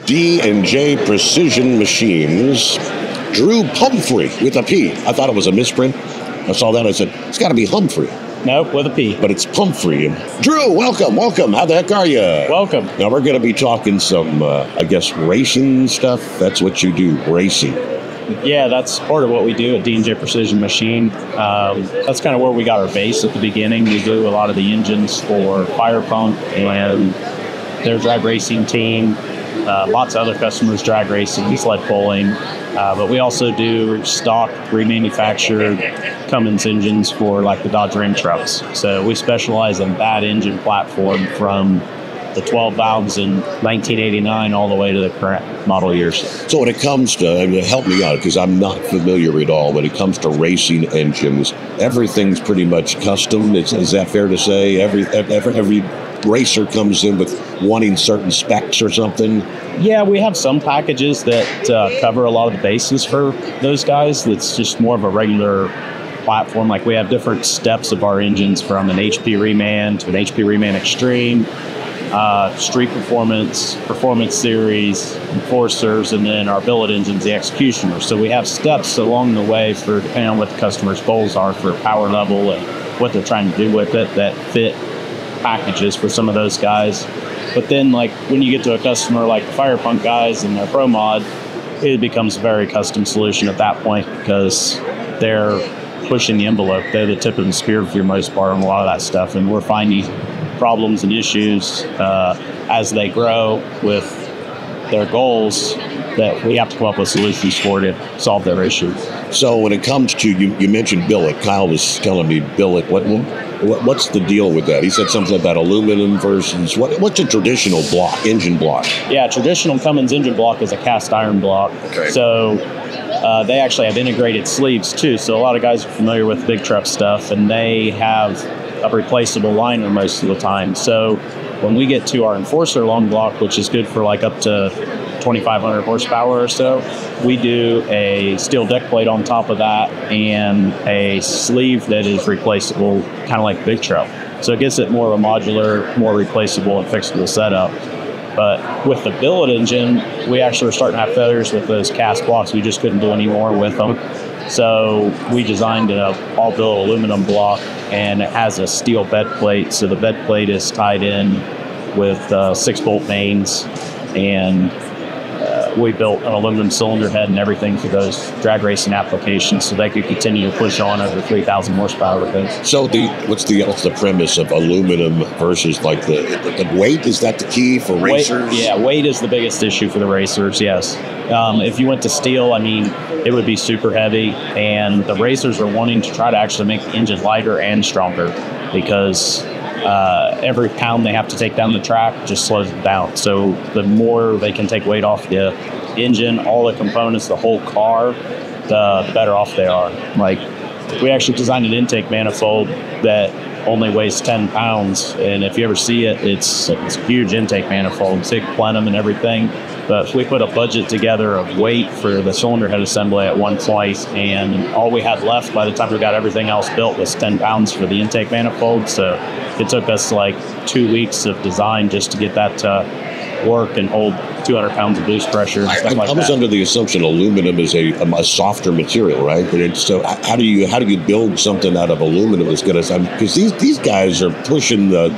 D&J Precision Machines. Drew Pumphrey with a P. I thought it was a misprint. I saw that. I said, it's got to be Humphrey. Nope, with a P. But it's Pumphrey. Drew, welcome. How the heck are you? Welcome. Now, we're going to be talking some, racing stuff. That's what you do, racing. Yeah, that's part of what we do at D&J Precision Machine. That's kind of where we got our base at the beginning. We do a lot of the engines for Fire Pump and their drag racing team. Lots of other customers, drag racing, sled pulling. But we also do stock remanufactured Cummins engines for like the Dodge Ram trucks. So we specialize in that engine platform from the 12 valves in 1989 all the way to the current model years. So when it comes to, help me out because I'm not familiar at all, when it comes to racing engines, everything's pretty much custom. Is that fair to say? Every racer comes in with wanting certain specs or something? Yeah, we have some packages that cover a lot of the bases for those guys. That's just more of a regular platform. Like we have different steps of our engines from an HP Reman to an HP Reman Extreme, Street Performance Series, Enforcers, and then our billet engines, the Executioners. So we have steps along the way for depending on what the customer's goals are for power level and what they're trying to do with it that fit packages for some of those guys. But then like when you get to a customer like the Fire Pump guys and their Pro Mod, it becomes a very custom solution at that point because they're pushing the envelope. They're the tip of the spear for the most part on a lot of that stuff, and we're finding problems and issues as they grow with their goals that we have to come up with solutions for to solve their issues. So when it comes to, you mentioned billet. Kyle was telling me billet. What's the deal with that? He said something about aluminum versus, what's a traditional block, engine block? Yeah, traditional Cummins engine block is a cast iron block. Okay. So they actually have integrated sleeves too. So a lot of guys are familiar with big truck stuff, and they have a replaceable liner most of the time. So when we get to our Enforcer long block, which is good for like up to 2,500 horsepower or so, we do a steel deck plate on top of that and a sleeve that is replaceable, kind of like big truck. So it gets it more of a modular, more replaceable and fixable setup. But with the billet engine, we actually were starting to have failures with those cast blocks. We just couldn't do any more with them. So we designed an all-billet aluminum block, and it has a steel bed plate. So the bed plate is tied in with 6-bolt mains, and we built an aluminum cylinder head and everything for those drag racing applications, so they could continue to push on over 3,000 horsepower with those. So what's the premise of aluminum versus like the weight? Is that the key for racers? Weight is the biggest issue for the racers. Yes. If you went to steel, I mean, it would be super heavy, and the racers are wanting to try to actually make the engine lighter and stronger because every pound they have to take down the track just slows it down. So the more they can take weight off the engine, all the components, the whole car, the better off they are. Like, we actually designed an intake manifold that only weighs 10 pounds, and if you ever see it, it's a huge intake manifold, big plenum and everything. But we put a budget together of weight for the cylinder head assembly at one point, and all we had left by the time we got everything else built was 10 pounds for the intake manifold. So it took us like 2 weeks of design just to get that to work and hold 200 pounds of boost pressure and stuff like that. I was under the assumption aluminum is a softer material, right? But so how do you build something out of aluminum that's going to, because these guys are pushing the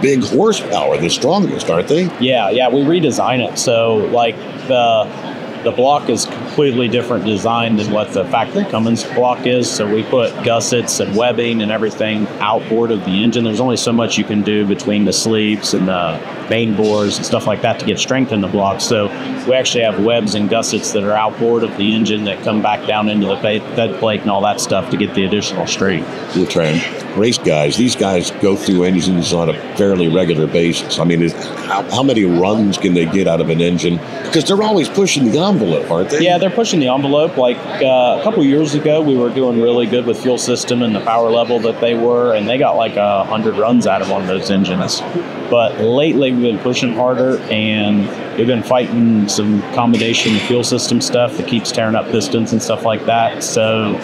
big horsepower, the strongest, aren't they? Yeah, we redesign it. So like the block is completely different design than what the factory Cummins block is. So we put gussets and webbing and everything outboard of the engine. There's only so much you can do between the sleeves and the main bores and stuff like that to get strength in the block. So we actually have webs and gussets that are outboard of the engine that come back down into the bed plate and all that stuff to get the additional strength. We're trying race guys. These guys go through engines on a fairly regular basis. I mean, how many runs can they get out of an engine? Because they're always pushing the envelope, aren't they? Yeah, they're pushing the envelope. Like a couple years ago, we were doing really good with fuel system and the power level that they were, and they got like 100 runs out of one of those engines. But lately, we've been pushing harder, and we've been fighting some combination fuel system stuff that keeps tearing up pistons and stuff like that. So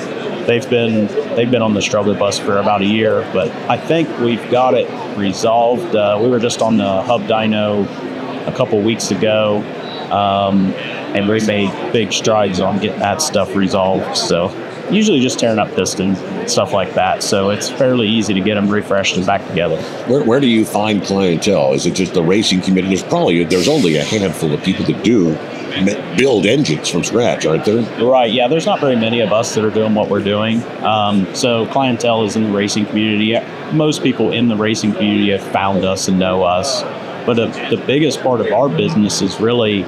they've been on the struggle bus for about a year, but I think we've got it resolved. We were just on the hub dyno a couple weeks ago. and we made big strides on getting that stuff resolved. So usually just tearing up piston, stuff like that. So it's fairly easy to get them refreshed and back together. Where do you find clientele? Is it just the racing community? There's only a handful of people that do build engines from scratch, aren't there? Right, yeah, there's not very many of us that are doing what we're doing. So clientele is in the racing community. Most people in the racing community have found us and know us. But the biggest part of our business is really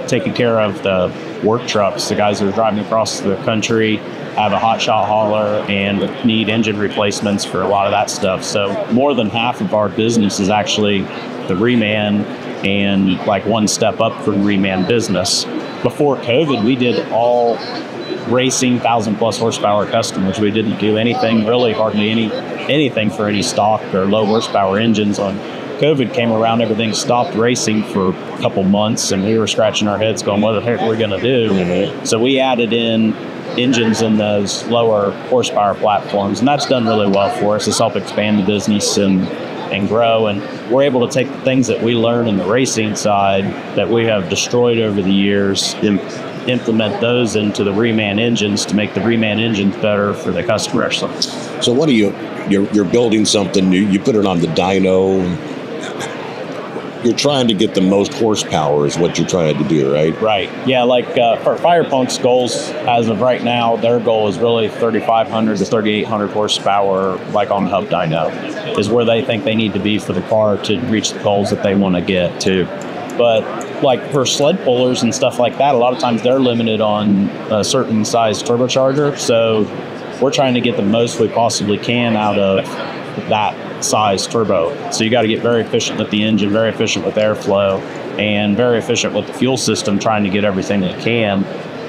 taking care of the work trucks, the guys that are driving across the country, have a hot shot hauler, and need engine replacements for a lot of that stuff. So more than half of our business is actually the reman and like one step up from reman business. Before COVID, we did all racing 1,000+ horsepower customers. We didn't do anything, really hardly anything for any stock or low horsepower engines. On COVID came around, everything stopped racing for a couple months, and we were scratching our heads going, what the heck are we going to do? Mm-hmm. So we added in engines in those lower horsepower platforms, and that's done really well for us. It's helped expand the business and grow, and we're able to take the things that we learn in the racing side that we have destroyed over the years and implement those into the reman engines to make the reman engines better for the customers. So what do you're building something new, you put it on the dyno, you're trying to get the most horsepower is what you're trying to do, right? Right. Yeah, like for Firepunk's goals, as of right now, their goal is really 3,500 to 3,800 horsepower, like on hub dyno, is where they think they need to be for the car to reach the goals that they want to get to. But like for sled pullers and stuff like that, a lot of times they're limited on a certain size turbocharger. So we're trying to get the most we possibly can out of that size turbo. So you got to get very efficient with the engine, very efficient with airflow, and very efficient with the fuel system, trying to get everything that can.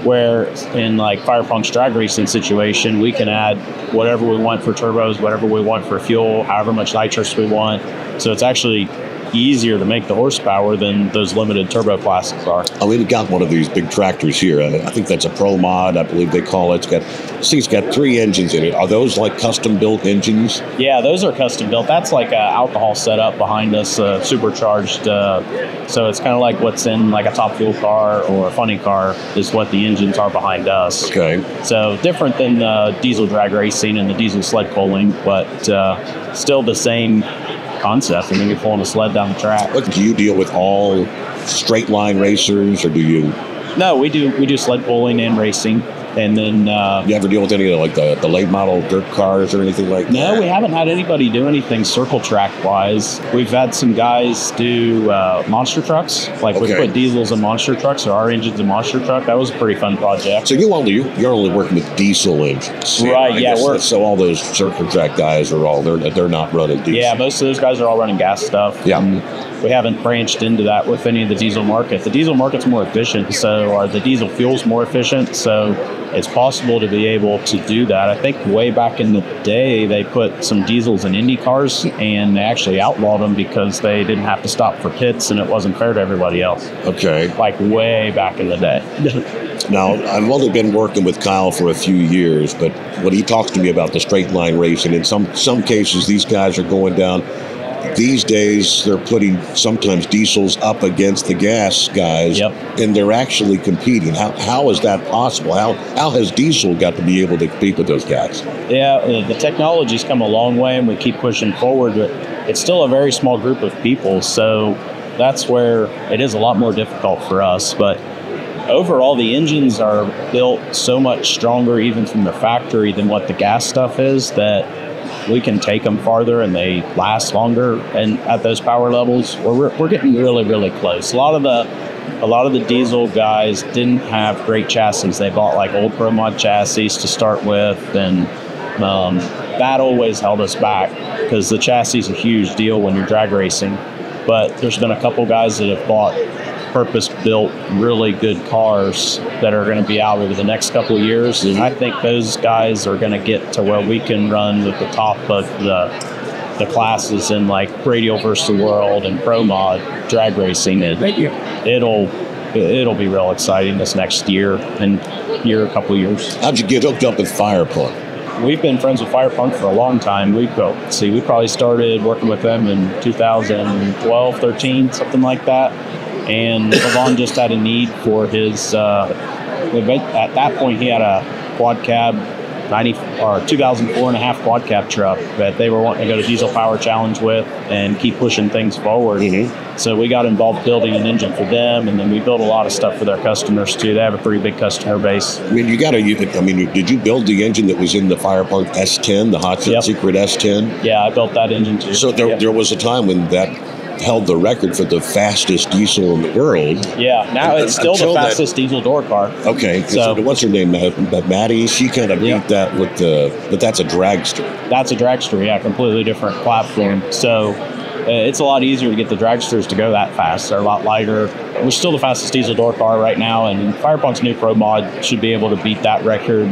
Where in like Firepunk's drag racing situation, we can add whatever we want for turbos, whatever we want for fuel, however much nitrous we want. So it's actually easier to make the horsepower than those limited turbo classes are. Oh, we've got one of these big tractors here. I think that's a Pro Mod, I believe they call it. It's got 3 engines in it. Are those like custom built engines? Yeah, those are custom built. That's like an alcohol setup behind us, supercharged. So it's kind of like what's in like a Top Fuel car or a funny car is what the engines are behind us. Okay. So different than diesel drag racing and the diesel sled pulling, but still the same concept. I mean, you're pulling a sled down the track. Look, do you deal with all straight line racers, or do you? No, we do sled pulling and racing. And then you ever deal with any of like the late model dirt cars or anything like that? No, we haven't had anybody do anything circle track wise. We've had some guys do monster trucks. Like we put diesels in monster trucks, or our engines in monster truck. That was a pretty fun project. So you're only working with diesel engines, right? Yeah, so all those circle track guys are all they're not running diesel. Yeah, most of those guys are all running gas stuff. Yeah. We haven't branched into that with any of the diesel market. The diesel market's more efficient, so are the diesel fuels more efficient, so it's possible to be able to do that. I think way back in the day, they put some diesels in Indy cars, and they actually outlawed them because they didn't have to stop for pits, and it wasn't fair to everybody else. Okay. Like way back in the day. Now, I've only been working with Kyle for a few years, but when he talks to me about the straight line racing, in some cases, these guys are going down. These days, they're putting sometimes diesels up against the gas guys, and they're actually competing. How is that possible? How has diesel got to be able to compete with those guys? Yeah, the technology's come a long way, and we keep pushing forward, but it's still a very small group of people, so that's where it is a lot more difficult for us. But overall, the engines are built so much stronger, even from the factory, than what the gas stuff is, that we can take them farther and they last longer. And at those power levels, we're getting really, really close. A lot of the diesel guys didn't have great chassis. They bought like old Pro Mod chassis to start with, and that always held us back because the chassis is a huge deal when you're drag racing. But there's been a couple guys that have bought purpose-built, really good cars that are going to be out over the next couple of years. And I think those guys are going to get to where we can run with the top of the classes in like Radial versus the World and Pro Mod drag racing. It'll be real exciting this next year and a couple of years. How'd you get hooked up with Firepunk? We've been friends with Firepunk for a long time. We probably started working with them in 2012, 13, something like that. and Levon just had a need for his. At that point, he had a quad cab 2004 and a half quad cab truck that they were wanting to go to diesel power challenge with and keep pushing things forward. So we got involved building an engine for them, and then we built a lot of stuff for their customers too. They have a pretty big customer base. I mean, did you build the engine that was in the Firepunk S10, the Hot Shot Secret S10? Yeah, I built that engine too. So there was a time when that held the record for the fastest diesel in the world. Yeah, now it's still the fastest diesel door car. Okay, so what's her name? Maddie. She kind of beat that with but that's a dragster. That's a dragster. Yeah, completely different platform. So it's a lot easier to get the dragsters to go that fast. They're a lot lighter. We're still the fastest diesel door car right now, and Firepunk's new Pro Mod should be able to beat that record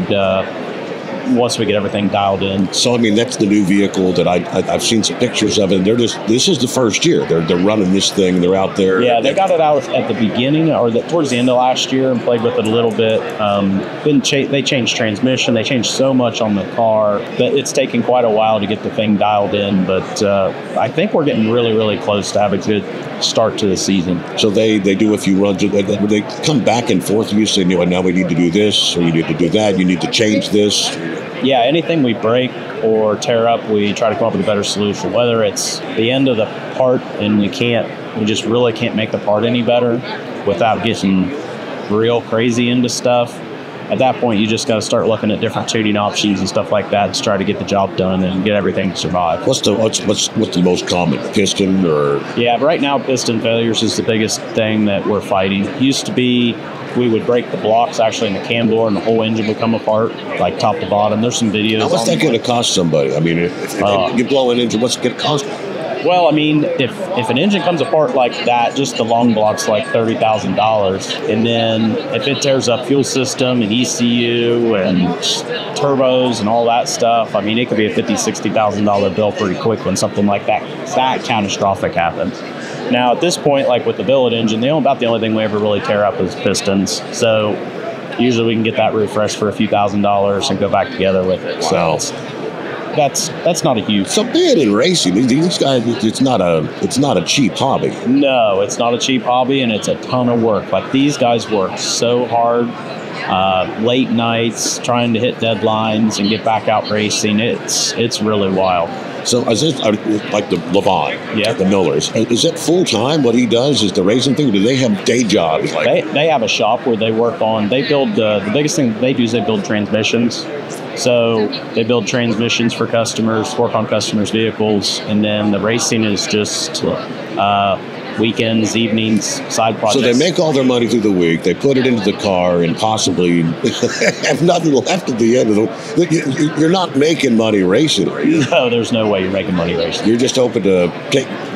once we get everything dialed in. So, I mean, that's the new vehicle that I've seen some pictures of it. This is the first year. They're running this thing. They're out there. Yeah, they got it out at the beginning or towards the end of last year and played with it a little bit. They changed transmission. They changed so much on the car that it's taken quite a while to get the thing dialed in. But I think we're getting really, really close to have a good start to the season. So they do a few runs. They come back and forth. You say, now we need to do this, or you need to do that. You need to change this. Yeah, anything we break or tear up, we try to come up with a better solution. Whether it's the end of the part and we just really can't make the part any better without getting real crazy into stuff. At that point, you just got to start looking at different tuning options and stuff like that to try to get the job done and get everything to survive. What's the most common piston or? Yeah, right now piston failures is the biggest thing that we're fighting. Used to be we would break the blocks actually in the cam door and the whole engine would come apart, like top to bottom. There's some videos. What's that going to cost somebody? I mean, if you blow an engine, what's it going to cost? Well, I mean, if an engine comes apart like that, just the long block's like $30,000. And then if it tears up fuel system and ECU and turbos and all that stuff, I mean, it could be a $50,000, $60,000 bill pretty quick when something like that catastrophic happens. Now, at this point, like with the billet engine, about the only thing we ever really tear up is pistons. So usually we can get that refreshed for a few $1,000s and go back together with it. Wow. So that's not a huge. So being in racing, these guys, it's not a cheap hobby. No, it's not a cheap hobby, and it's a ton of work. Like these guys work so hard, late nights trying to hit deadlines and get back out racing. It's really wild. So is it like the Levon, the Millers? Is it full time? What he does is the racing thing. Do they have day jobs? They have a shop where they work on. They build the biggest thing they do is they build transmissions. So they build transmissions for customers, work on customers' vehicles, and then the racing is just weekends, evenings, side projects. So they make all their money through the week, they put it into the car, and possibly have nothing left at the end of the. You're not making money racing. No, there's no way you're making money racing. You're just hoping to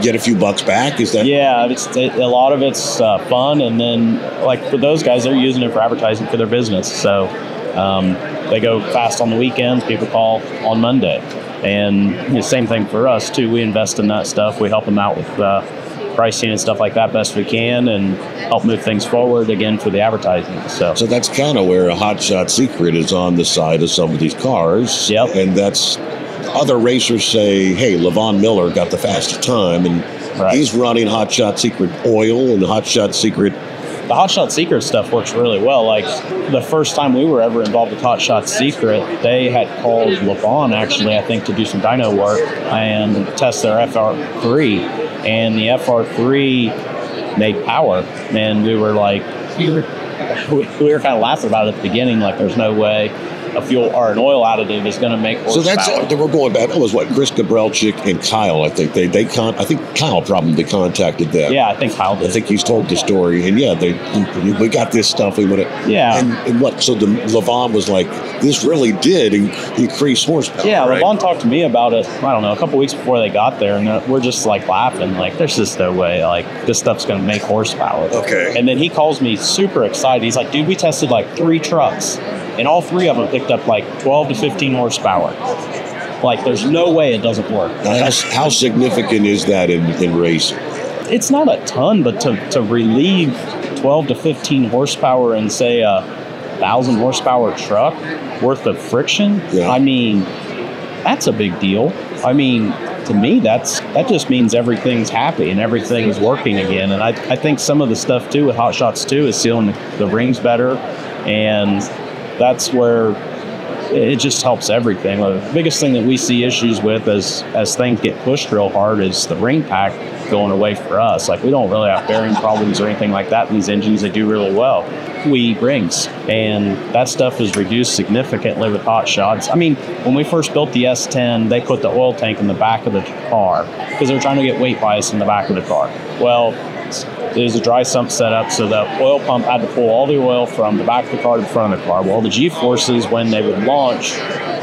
get a few bucks back. Is that? Yeah, a lot of it's fun, and then like for those guys, they're using it for advertising for their business. So. They go fast on the weekends. People call on Monday. And the same thing for us, too. We invest in that stuff. We help them out with pricing and stuff like that best we can and help move things forward, again, for the advertising. So that's kind of where a Hot Shot Secret is on the side of some of these cars. Yep. And that's other racers say, hey, Levon Miller got the fastest time. And he's running Hot Shot Secret oil and Hot Shot Secret. The Hot Shot Secret stuff works really well. Like the first time we were ever involved with Hot Shot Secret, they had called Levon actually, I think, to do some dyno work and test their FR3. And the FR3 made power. And we were like, we were kind of laughing about it at the beginning, like there's no way a fuel or an oil additive is going to make horsepower. So we're going back. That was what Chris Gabrelchik and Kyle. I think I think Kyle probably contacted them. Yeah, I think Kyle did. I think he's told the story, and we got this stuff. We want it. Yeah. And what? So the Levon was like, this really did increase horsepower. Yeah, right? Levon talked to me about it. I don't know, a couple weeks before they got there, and we're just like laughing, like there's just no way, like this stuff's going to make horsepower. Okay. And then he calls me super excited. He's like, dude, we tested like 3 trucks. And all 3 of them picked up like 12 to 15 horsepower. Like, there's no way it doesn't work. How significant is that in racing? It's not a ton, but to relieve 12 to 15 horsepower in, say, a 1,000 horsepower truck worth of friction, I mean, that's a big deal. I mean, to me, that just means everything's happy and everything's working again. And I think some of the stuff too with Hot Shots too is sealing the rings better, and that's where it just helps everything. The biggest thing that we see issues with as things get pushed real hard is the ring pack going away for us. Like, we don't really have bearing problems or anything like that in these engines. They do really well. We eat rings, and that stuff is reduced significantly with Hot Shots. I mean, when we first built the S10, they put the oil tank in the back of the car because they were trying to get weight bias in the back of the car. Well, there's a dry sump setup, so the oil pump had to pull all the oil from the back of the car to the front of the car. Well, the G-forces, when they would launch,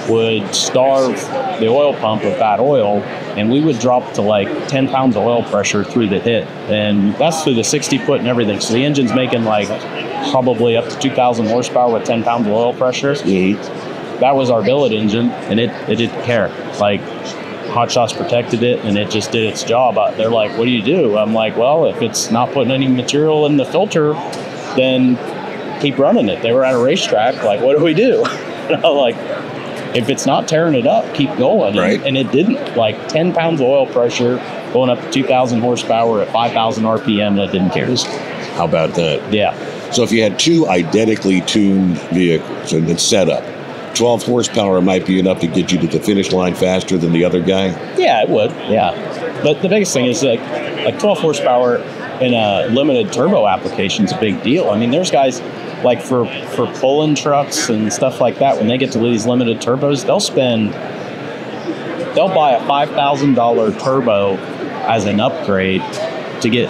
would starve the oil pump of bad oil, and we would drop to like 10 pounds of oil pressure through the hit. And that's through the 60-foot and everything. So the engine's making like probably up to 2,000 horsepower with 10 pounds of oil pressure. That was our billet engine, and it didn't care. Like, Hot Shots protected it, and it just did its job. They're like, what do you do? I'm like, well, if it's not putting any material in the filter, then keep running it. They were at a racetrack, like, what do we do? Like, if it's not tearing it up, keep going. Right. And it didn't. Like, 10 pounds of oil pressure going up to 2,000 horsepower at 5,000 RPM, that didn't care. How about that? Yeah. So if you had two identically tuned vehicles and it's set up, 12 horsepower might be enough to get you to the finish line faster than the other guy? Yeah, it would. Yeah. But the biggest thing is like 12 horsepower in a limited turbo application is a big deal. I mean, there's guys like for pulling trucks and stuff like that, when they get to these limited turbos, they'll buy a $5,000 turbo as an upgrade to get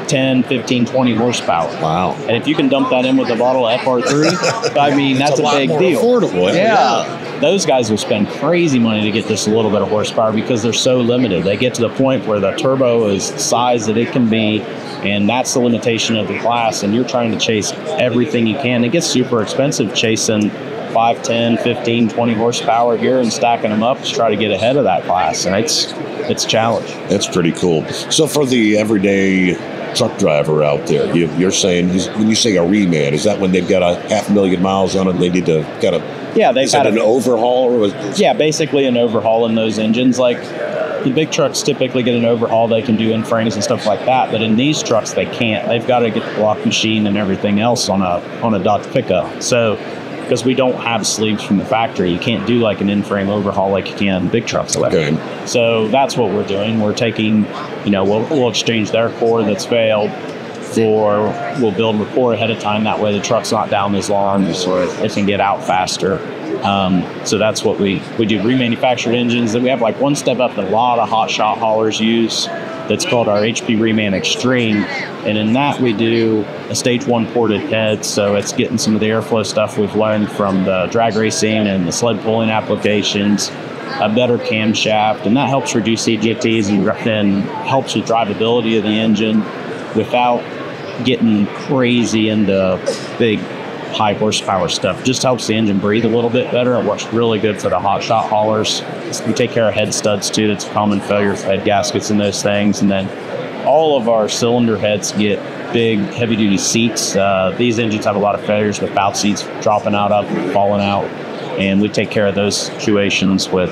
10, 15, 20 horsepower. Wow. And if you can dump that in with a bottle of FR3, I mean, that's a big deal. Affordable. Yeah. Those guys will spend crazy money to get just a little bit of horsepower because they're so limited. They get to the point where the turbo is the size that it can be, and that's the limitation of the class, and you're trying to chase everything you can. It gets super expensive chasing 5, 10, 15, 20 horsepower here and stacking them up to try to get ahead of that class, and it's a challenge. That's pretty cool. So for the everyday truck driver out there, you're saying, when you say a reman, is that when they've got 500,000 miles on it and they need to kind of, they've had an overhaul? Or basically an overhaul in those engines. Like, the big trucks typically get an overhaul. They can do in-frames and stuff like that, but in these trucks they can't. They've got to get the block machine and everything else on a Dodge pickup. So, because we don't have sleeves from the factory, you can't do like an in-frame overhaul like you can big trucks. Okay. So that's what we're doing. We're taking, we'll exchange their core that's failed we'll build rapport ahead of time. That way the truck's not down as long, so it can get out faster. So that's what we do. Remanufactured engines. Then we have like one step up that a lot of hot shot haulers use. That's called our HP Reman Extreme. And in that we do a stage 1 ported head. So it's getting some of the airflow stuff we've learned from the drag racing and the sled pulling applications, a better camshaft, and that helps reduce EGTs and helps with drivability of the engine without getting crazy into big high horsepower stuff. Just helps the engine breathe a little bit better. It works really good for the hot shot haulers. We take care of head studs too. That's a common failure with head gaskets and those things. And then all of our cylinder heads get big heavy duty seats. These engines have a lot of failures with bout seats dropping out of, falling out, and we take care of those situations with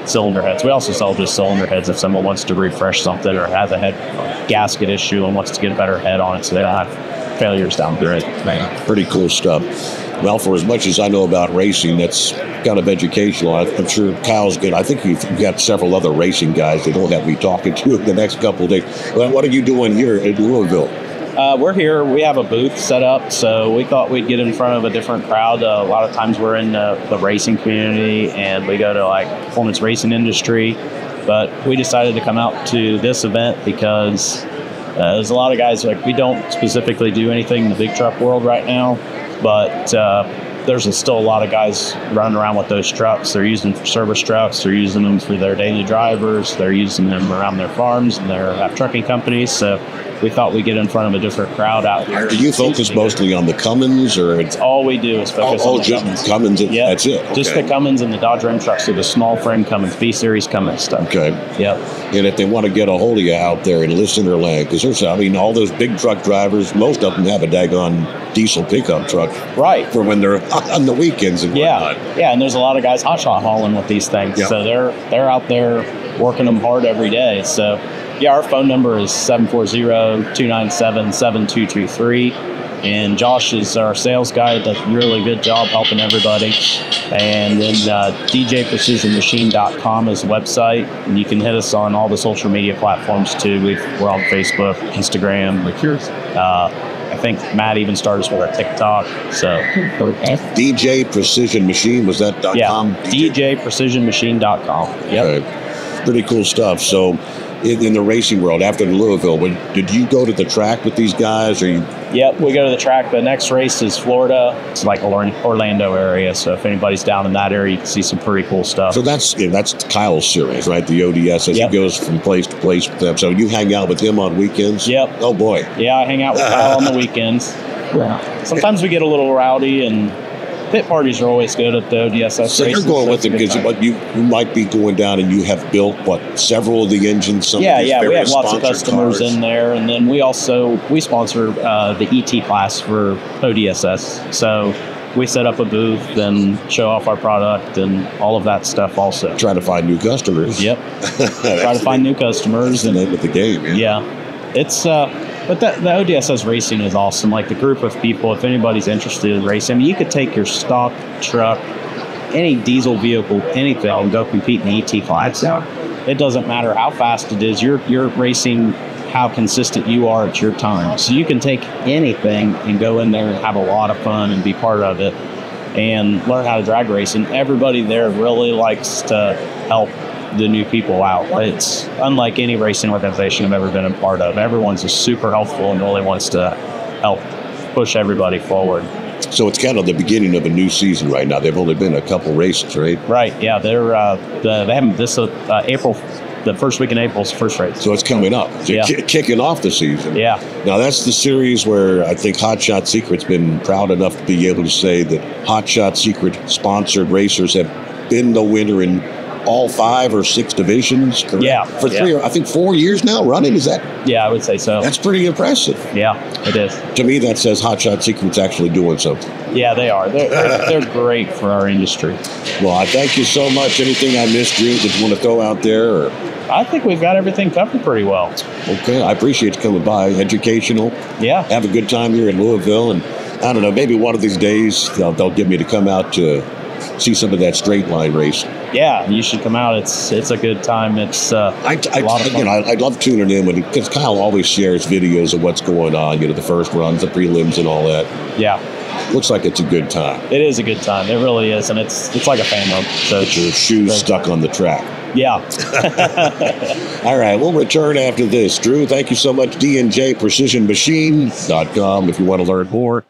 cylinder heads. We also sell just cylinder heads if someone wants to refresh something or has a head gasket issue and wants to get a better head on it so they don't have failures down the road. Pretty cool stuff. Well, for as much as I know about racing, that's kind of educational. I'm sure Kyle's good. I think you've got several other racing guys that don't have me talking to in the next couple of days. Well, what are you doing here in Louisville? We're here. We have a booth set up, so we thought we'd get in front of a different crowd. A lot of times we're in the racing community, and we go to like performance racing industry. But we decided to come out to this event because there's a lot of guys, like, we don't specifically do anything in the big truck world right now, but there's still a lot of guys running around with those trucks. They're using them for service trucks. They're using them for their daily drivers. They're using them around their farms and their trucking companies. So we thought we'd get in front of a different crowd out here. Do you focus mostly on the Cummins, or it's all we do is focus on the just Cummins? Yep. That's it. Okay. Just the Cummins and the Dodge Ram trucks, so the small frame Cummins, B series Cummins stuff. Okay. Yep. And if they want to get a hold of you out there in listener land, because there's, I mean, all those big truck drivers, most of them have a daggone diesel pickup truck, right? For when they're on the weekends and whatnot. Yeah, and there's a lot of guys hot shot hauling with these things, so they're out there working them hard every day. So, yeah, our phone number is 740-297-7223. And Josh is our sales guy, does a really good job helping everybody. And then djprecisionmachine.com is the website. And you can hit us on all the social media platforms, too. We're on Facebook, Instagram. I think Matt even started us with our TikTok. So DJ Precision Machine, was that .com? djprecisionmachine.com. Yep. Okay. Pretty cool stuff. So in the racing world, after Louisville, did you go to the track with these guys, or you? Yep, we go to the track. The next race is Florida. It's like Orlando area. So if anybody's down in that area, you can see some pretty cool stuff. So that's Kyle's series, right? The ODS, as he goes from place to place with them. So you hang out with him on weekends? Yep. Oh, boy. Yeah, I hang out with Kyle on the weekends. Yeah. Sometimes we get a little rowdy, and pit parties are always good at the ODSS so races. You're going with them because you might be going down and you have built, several of the engines? We have lots of customers in there. And then we sponsor the ET class for ODSS. So we set up a booth and show off our product and all of that stuff also. Try to find new customers. Yep. Try to find new customers. That's the name of the game. Yeah. It's... But the ODSS racing is awesome. Like the group of people, if anybody's interested in racing, I mean, you could take your stock truck, any diesel vehicle, anything, and go compete in the ET class. It doesn't matter how fast it is. You're racing how consistent you are at your time. So you can take anything and go in there and have a lot of fun and be part of it and learn how to drag race. And everybody there really likes to help the new people out. It's unlike any racing organization I've ever been a part of. Everyone's just super helpful and really wants to help push everybody forward. So it's kind of the beginning of a new season right now. They've only been a couple races, right? Right. Yeah, they haven't this April. The first week in April is the first race. So it's coming up. So kicking off the season. Yeah. Now that's the series where I think Hot Shot Secret's been proud enough to be able to say that Hot Shot Secret sponsored racers have been the winner in all 5 or 6 divisions, correct? Yeah. For 4 years now running, is that? Yeah, I would say so. That's pretty impressive. Yeah, it is. To me, that says Hot Shot Secret's actually doing something. Yeah, they are. They're great for our industry. Well, I thank you so much. Anything I missed, Drew, that you want to throw out there? Or? I think we've got everything covered pretty well. Okay, I appreciate you coming by. Educational. Yeah. Have a good time here in Louisville. And I don't know, maybe one of these days they'll get me to come out to see some of that straight line racing. Yeah, you should come out. It's a good time. It's a lot of fun. I love tuning in because Kyle always shares videos of what's going on. The first runs, the prelims, and all that. Yeah, looks like it's a good time. It is a good time. It really is, and it's like a family. So get your shoes stuck on the track. Yeah. All right, we'll return after this. Drew, thank you so much. DNJPrecisionMachine.com if you want to learn more.